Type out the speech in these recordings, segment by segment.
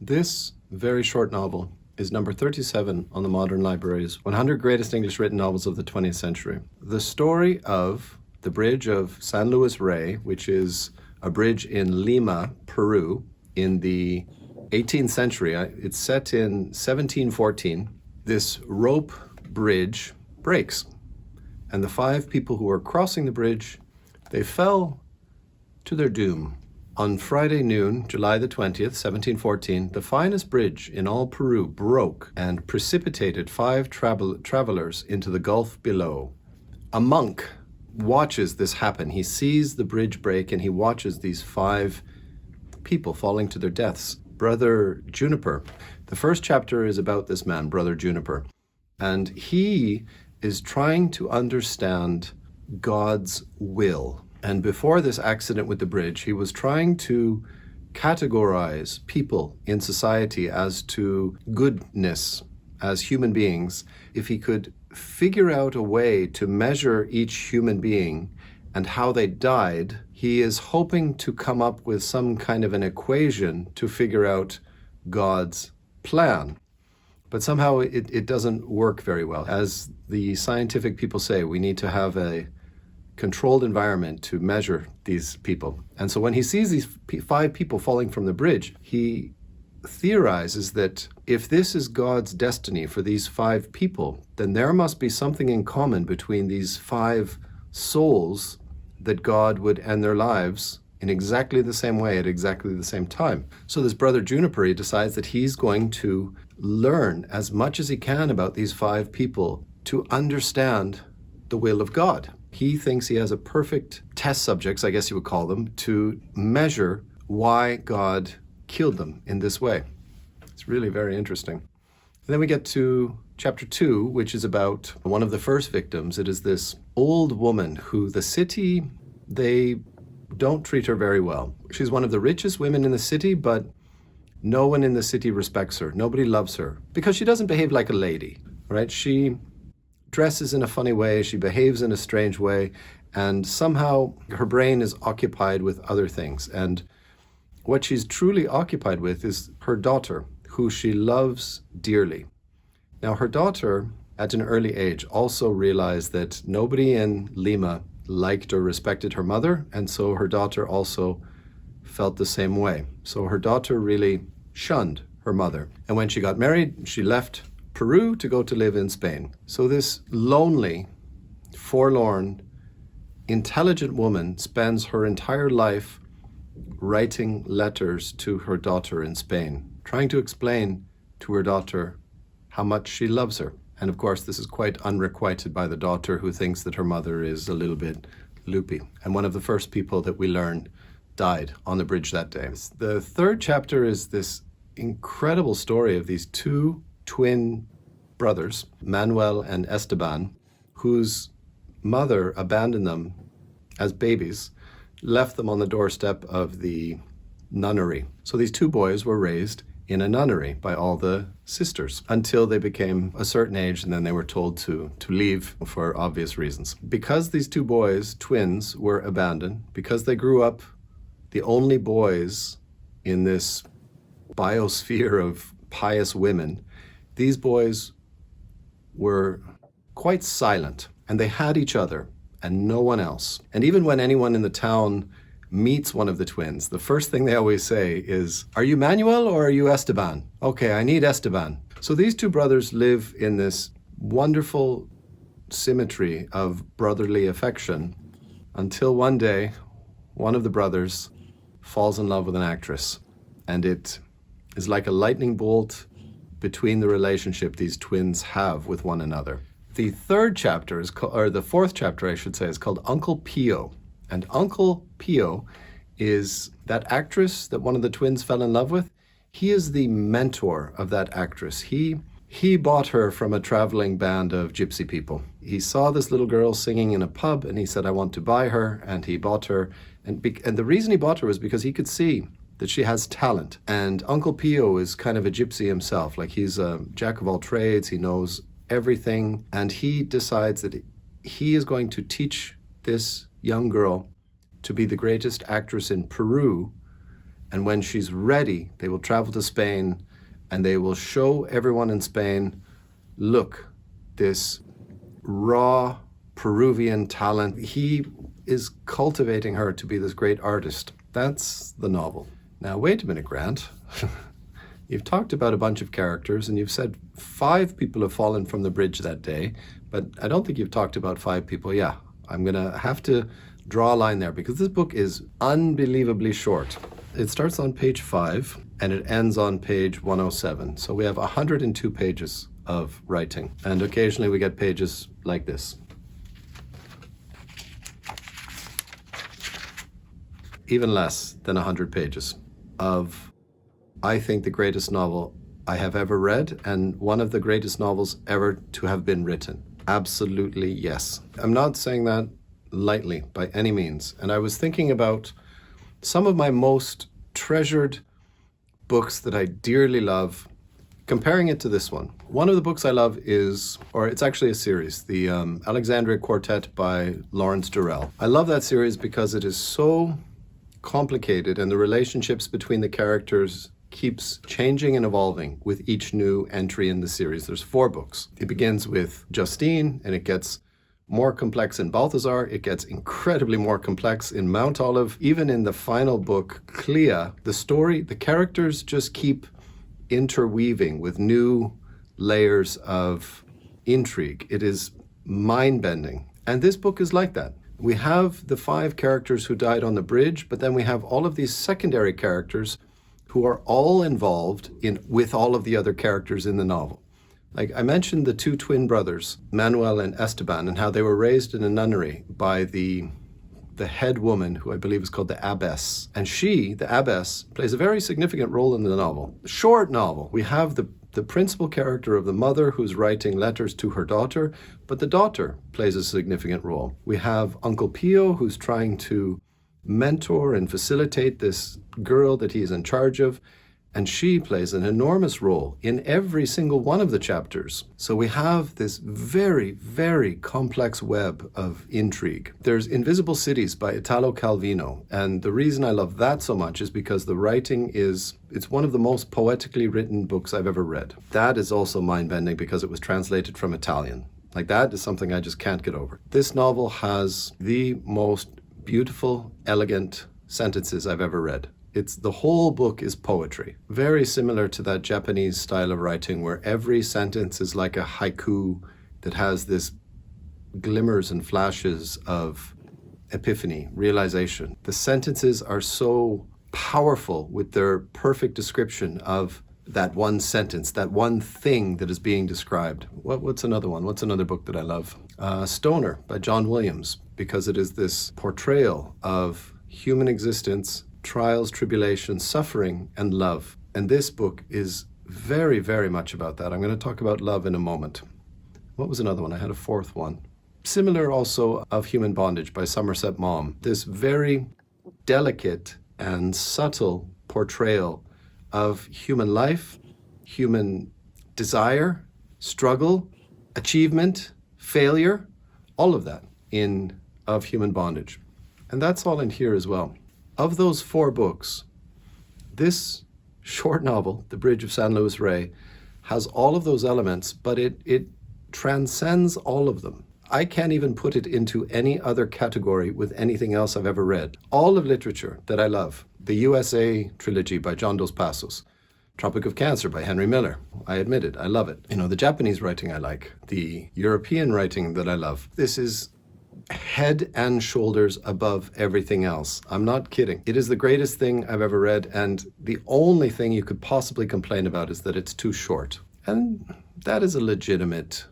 This very short novel is number 37 on the Modern Library's 100 Greatest English Written Novels of the 20th Century. The story of the bridge of San Luis Rey, which is a bridge in Lima, Peru, in the 18th century. It's set in 1714. This rope bridge breaks, and the 5 people who were crossing the bridge, they fell to their doom. On Friday noon, July the 20th, 1714, the finest bridge in all Peru broke and precipitated 5 travelers into the gulf below. A monk watches this happen. He sees the bridge break and he watches these 5 people falling to their deaths. Brother Juniper. The first chapter is about this man, Brother Juniper, and he is trying to understand God's will. And before this accident with the bridge, he was trying to categorize people in society as to goodness as human beings. If he could figure out a way to measure each human being and how they died, he is hoping to come up with some kind of an equation to figure out God's plan. But somehow it doesn't work very well. As the scientific people say, we need to have a controlled environment to measure these people. And so when he sees these 5 people falling from the bridge, he theorizes that if this is God's destiny for these 5 people, then there must be something in common between these 5 souls that God would end their lives in exactly the same way at exactly the same time. So this Brother Juniper, he decides that he's going to learn as much as he can about these 5 people to understand the will of God. He thinks he has a perfect test subjects, I guess you would call them, to measure why God killed them in this way. It's really very interesting. And then we get to chapter 2, which is about one of the first victims. It is this old woman who the city, they don't treat her very well. She's one of the richest women in the city, but no one in the city respects her. Nobody loves her because she doesn't behave like a lady, right? She dresses in a funny way, she behaves in a strange way, and somehow her brain is occupied with other things. And what she's truly occupied with is her daughter, who she loves dearly. Now, her daughter, at an early age, also realized that nobody in Lima liked or respected her mother, and so her daughter also felt the same way. So her daughter really shunned her mother. And when she got married, she left Peru to go to live in Spain. So this lonely, forlorn, intelligent woman spends her entire life writing letters to her daughter in Spain, trying to explain to her daughter how much she loves her. And of course, this is quite unrequited by the daughter, who thinks that her mother is a little bit loopy. And one of the first people that we learned died on the bridge that day. The third chapter is this incredible story of these 2 twin brothers, Manuel and Esteban, whose mother abandoned them as babies, left them on the doorstep of the nunnery. So these 2 boys were raised in a nunnery by all the sisters until they became a certain age, and then they were told to leave for obvious reasons. Because these 2 boys, twins, were abandoned, because they grew up the only boys in this biosphere of pious women, these boys were quite silent, and they had each other and no one else. And even when anyone in the town meets one of the twins, the first thing they always say is, "Are you Manuel or are you Esteban?" "Okay, I need Esteban." So these 2 brothers live in this wonderful symmetry of brotherly affection until one day, one of the brothers falls in love with an actress. And it is like a lightning bolt between the relationship these twins have with one another. The third chapter or the fourth chapter, I should say, is called Uncle Pio. And Uncle Pio is that actress that one of the twins fell in love with. He is the mentor of that actress. He bought her from a traveling band of gypsy people. He saw this little girl singing in a pub, and he said, "I want to buy her," and he bought her. And the reason he bought her was because he could see that she has talent. And Uncle Pio is kind of a gypsy himself. Like, he's a jack of all trades. He knows everything. And he decides that he is going to teach this young girl to be the greatest actress in Peru And when she's ready, they will travel to Spain and they will show everyone in Spain, look, this raw Peruvian talent. He is cultivating her to be this great artist. That's the novel. Now, wait a minute, Grant. You've talked about a bunch of characters and you've said 5 people have fallen from the bridge that day, but I don't think you've talked about 5 people. Yeah, I'm going to have to draw a line there because this book is unbelievably short. It starts on page 5 and it ends on page 107. So we have 102 pages of writing, and occasionally we get pages like this. Even less than 100 pages of, I think, the greatest novel I have ever read and one of the greatest novels ever to have been written. Absolutely, yes. I'm not saying that lightly by any means. And I was thinking about some of my most treasured books that I dearly love, comparing it to this one. One of the books I love is, or it's actually a series, the Alexandria Quartet by Lawrence Durrell. I love that series because it is so complicated and the relationships between the characters keeps changing and evolving with each new entry in the series. There's 4 books. It begins with Justine and it gets more complex in Balthazar. It gets incredibly more complex in Mount Olive. Even in the final book, Clea, the story, the characters just keep interweaving with new layers of intrigue. It is mind-bending. And this book is like that. We have the 5 characters who died on the bridge, but then we have all of these secondary characters who are all involved with all of the other characters in the novel. Like I mentioned the 2 twin brothers, Manuel and Esteban, and how they were raised in a nunnery by the head woman, who I believe is called the abbess. And she, the abbess, plays a very significant role in the novel. Short novel. We have the principal character of the mother who's writing letters to her daughter, but the daughter plays a significant role. We have Uncle Pio, who's trying to mentor and facilitate this girl that he's in charge of, and she plays an enormous role in every single one of the chapters. So we have this very, very complex web of intrigue. There's Invisible Cities by Italo Calvino, and the reason I love that so much is because the writing it's one of the most poetically written books I've ever read. That is also mind-bending because it was translated from Italian. Like that is something I just can't get over. This novel has the most beautiful, elegant sentences I've ever read. The whole book is poetry, very similar to that Japanese style of writing where every sentence is like a haiku that has this glimmers and flashes of epiphany, realization. The sentences are so powerful with their perfect description of that one sentence, that one thing that is being described. What's another one? What's another book that I love? Stoner by John Williams, because it is this portrayal of human existence, trials, tribulations, suffering, and love. And this book is very, very much about that. I'm going to talk about love in a moment. What was another one? I had a 4th one. Similar also, Of Human Bondage by Somerset Maugham. This very delicate and subtle portrayal of human life, human desire, struggle, achievement, failure, all of that in Of Human Bondage. And that's all in here as well. Of those 4 books, this short novel, The Bridge of San Luis Rey, has all of those elements, but it transcends all of them. I can't even put it into any other category with anything else I've ever read. All of literature that I love, the USA trilogy by John Dos Passos, Tropic of Cancer by Henry Miller. I admit it, I love it. The Japanese writing I like, the European writing that I love. This is head and shoulders above everything else. I'm not kidding. It is the greatest thing I've ever read, and the only thing you could possibly complain about is that it's too short. And that is a legitimate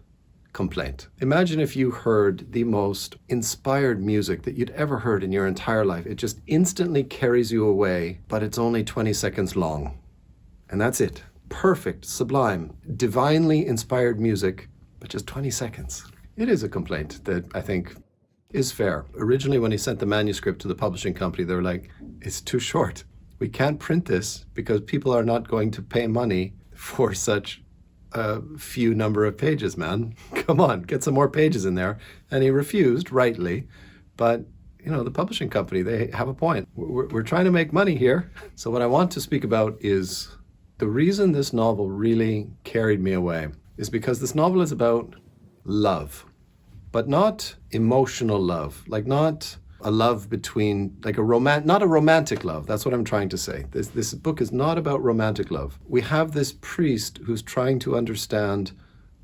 complaint. Imagine if you heard the most inspired music that you'd ever heard in your entire life. It just instantly carries you away, but it's only 20 seconds long. And that's it. Perfect, sublime, divinely inspired music, but just 20 seconds. It is a complaint that I think is fair. Originally, when he sent the manuscript to the publishing company, they were like, it's too short. We can't print this because people are not going to pay money for such a few number of pages, man. Come on, get some more pages in there. And he refused, rightly, but the publishing company, they have a point. We're trying to make money here. So what I want to speak about is the reason this novel really carried me away is because this novel is about love, but not emotional love, like not a love between, like not a romantic love. That's what I'm trying to say. This book is not about romantic love. We have this priest who's trying to understand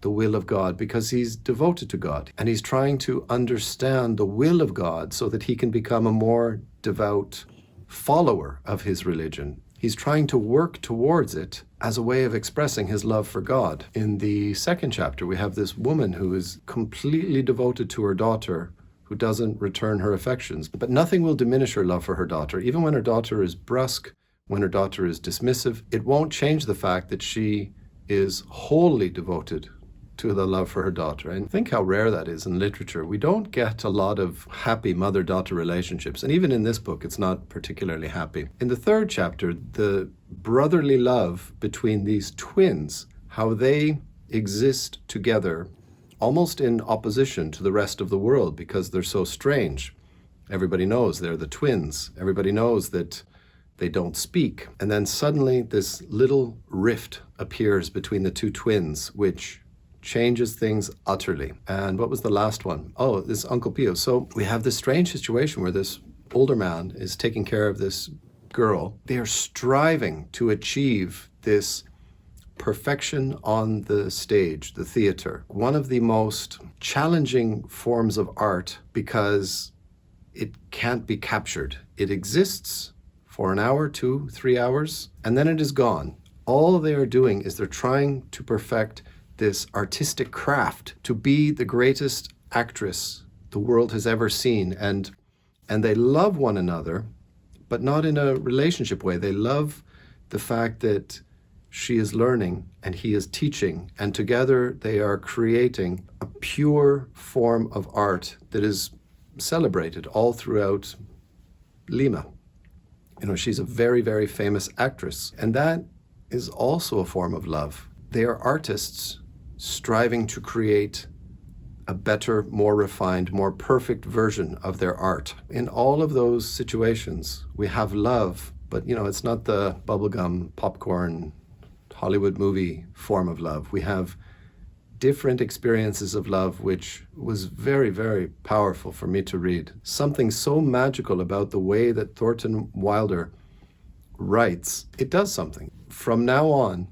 the will of God because he's devoted to God, and he's trying to understand the will of God so that he can become a more devout follower of his religion. He's trying to work towards it as a way of expressing his love for God. In the second chapter, we have this woman who is completely devoted to her daughter, who doesn't return her affections. But nothing will diminish her love for her daughter. Even when her daughter is brusque, when her daughter is dismissive, it won't change the fact that she is wholly devoted to the love for her daughter. And think how rare that is in literature. We don't get a lot of happy mother-daughter relationships. And even in this book, it's not particularly happy. In the third chapter, the brotherly love between these twins, how they exist together, almost in opposition to the rest of the world because they're so strange. Everybody knows they're the twins. Everybody knows that they don't speak. And then suddenly this little rift appears between the two twins, which changes things utterly. And what was the last one? Oh, this Uncle Pio. So we have this strange situation where this older man is taking care of this girl. They are striving to achieve this perfection on the stage, the theater. One of the most challenging forms of art because it can't be captured. It exists for an hour, 2, 3 hours, and then it is gone. All they are doing is they're trying to perfect this artistic craft to be the greatest actress the world has ever seen. And they love one another, but not in a relationship way. They love the fact that she is learning and he is teaching, and together they are creating a pure form of art that is celebrated all throughout Lima. She's a very, very famous actress, and that is also a form of love. They are artists striving to create a better, more refined, more perfect version of their art. In all of those situations, we have love, but it's not the bubblegum, popcorn, Hollywood movie form of love. We have different experiences of love, which was very, very powerful for me to read. Something so magical about the way that Thornton Wilder writes. It does something. From now on,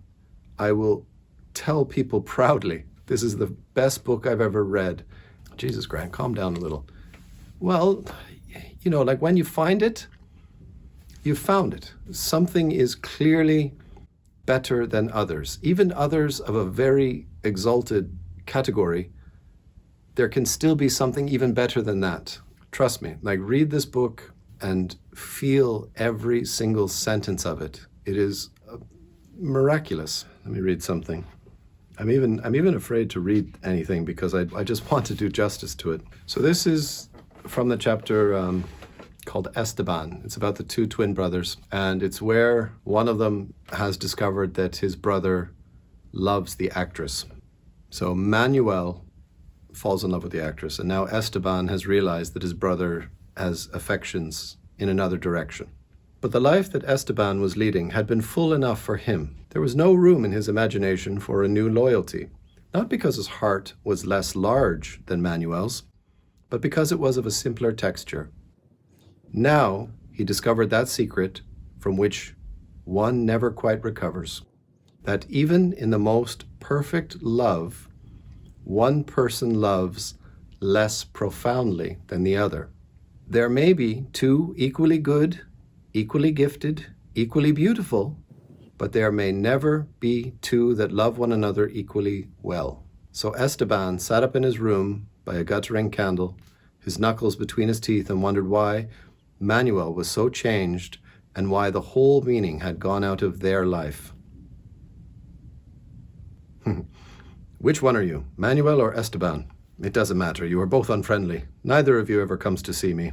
I will tell people proudly, this is the best book I've ever read. Jesus, Grant, calm down a little. Well, like when you find it, you found it. Something is clearly better than others. Even others of a very exalted category, there can still be something even better than that. Trust me, read this book and feel every single sentence of it. It is miraculous. Let me read something. I'm even afraid to read anything because I just want to do justice to it. So this is from the chapter called Esteban. It's about the two twin brothers, and it's where one of them has discovered that his brother loves the actress. So Manuel falls in love with the actress, and now Esteban has realized that his brother has affections in another direction. But the life that Esteban was leading had been full enough for him. There was no room in his imagination for a new loyalty, not because his heart was less large than Manuel's, but because it was of a simpler texture. Now he discovered that secret from which one never quite recovers, that even in the most perfect love, one person loves less profoundly than the other. There may be two equally good, equally gifted, equally beautiful, but there may never be two that love one another equally well. So Esteban sat up in his room by a guttering candle, his knuckles between his teeth, and wondered why Manuel was so changed and why the whole meaning had gone out of their life. Which one are you, Manuel or Esteban? It doesn't matter. You are both unfriendly. Neither of you ever comes to see me.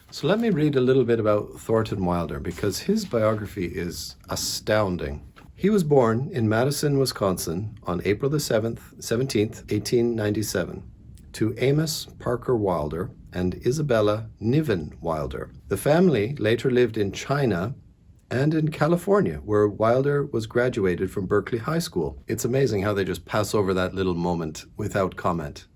So let me read a little bit about Thornton Wilder, because his biography is astounding. He was born in Madison, Wisconsin on April the 17th, 1897, to Amos Parker Wilder and Isabella Niven Wilder. The family later lived in China and in California, where Wilder was graduated from Berkeley High School. It's amazing how they just pass over that little moment without comment.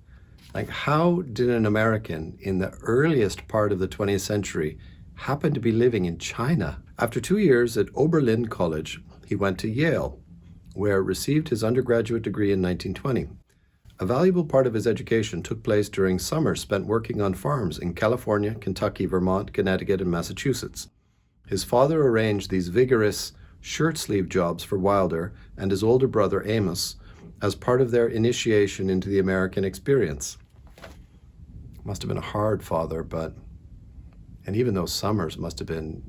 Like, how did an American in the earliest part of the 20th century happen to be living in China? After 2 years at Oberlin College, he went to Yale, where received his undergraduate degree in 1920. A valuable part of his education took place during summers spent working on farms in California, Kentucky, Vermont, Connecticut, and Massachusetts. His father arranged these vigorous shirt-sleeve jobs for Wilder and his older brother Amos as part of their initiation into the American experience. Must have been a hard father, and even those summers must have been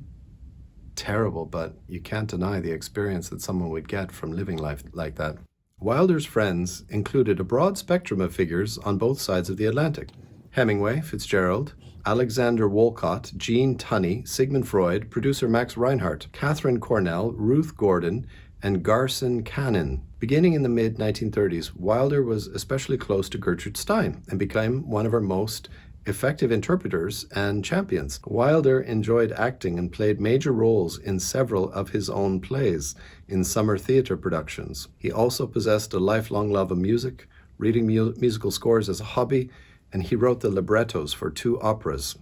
terrible, but you can't deny the experience that someone would get from living life like that. Wilder's friends included a broad spectrum of figures on both sides of the Atlantic. Hemingway, Fitzgerald, Alexander Wolcott, Jean Tunney, Sigmund Freud, producer Max Reinhardt, Catherine Cornell, Ruth Gordon, and Garson Kanin. Beginning in the mid-1930s, Wilder was especially close to Gertrude Stein and became one of her most effective interpreters and champions. Wilder enjoyed acting and played major roles in several of his own plays in summer theater productions. He also possessed a lifelong love of music, reading musical scores as a hobby, and he wrote the librettos for 2 operas.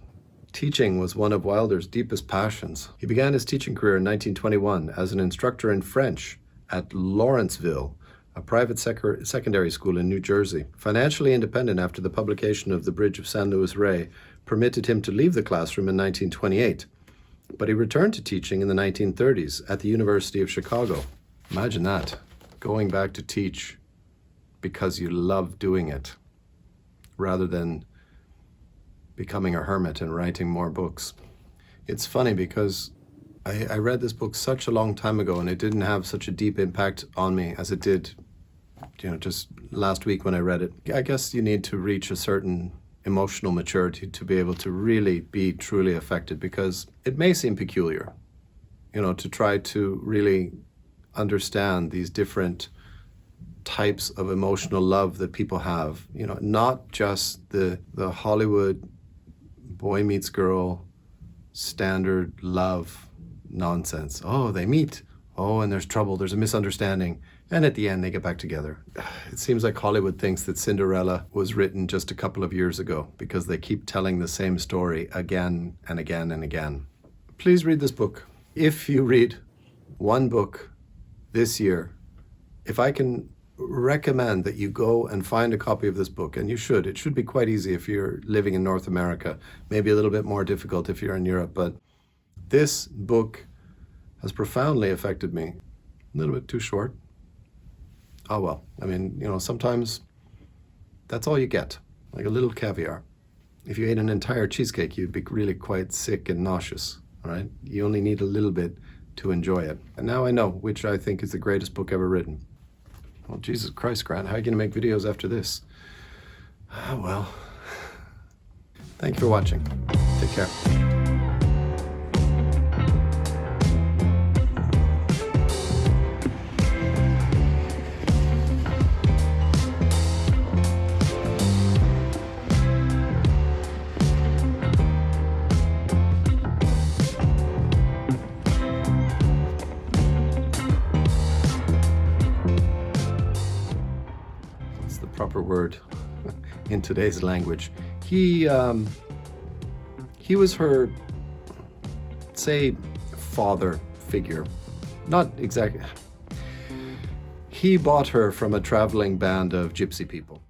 Teaching was one of Wilder's deepest passions. He began his teaching career in 1921 as an instructor in French at Lawrenceville, a private secondary school in New Jersey. Financially independent after the publication of The Bridge of San Luis Rey permitted him to leave the classroom in 1928, but he returned to teaching in the 1930s at the University of Chicago. Imagine that, going back to teach because you love doing it, rather than becoming a hermit and writing more books. It's funny because I read this book such a long time ago and it didn't have such a deep impact on me as it did, just last week when I read it. I guess you need to reach a certain emotional maturity to be able to really be truly affected, because it may seem peculiar, to try to really understand these different types of emotional love that people have, not just the Hollywood boy meets girl standard love nonsense. Oh, they meet. Oh, and there's trouble. There's a misunderstanding. And at the end, they get back together. It seems like Hollywood thinks that Cinderella was written just a couple of years ago because they keep telling the same story again and again and again. Please read this book. If you read one book this year, if I can recommend that you go and find a copy of this book, and you should. It should be quite easy if you're living in North America, maybe a little bit more difficult if you're in Europe, but this book has profoundly affected me. A little bit too short. Oh well, sometimes that's all you get, like a little caviar. If you ate an entire cheesecake, you'd be really quite sick and nauseous, all right? You only need a little bit to enjoy it. And now I know which I think is the greatest book ever written. Well, Jesus Christ, Grant, how are you going to make videos after this? Well, thank you for watching. Take care. Proper word in today's language. He was her, say, father figure. Not exactly. He bought her from a traveling band of gypsy people.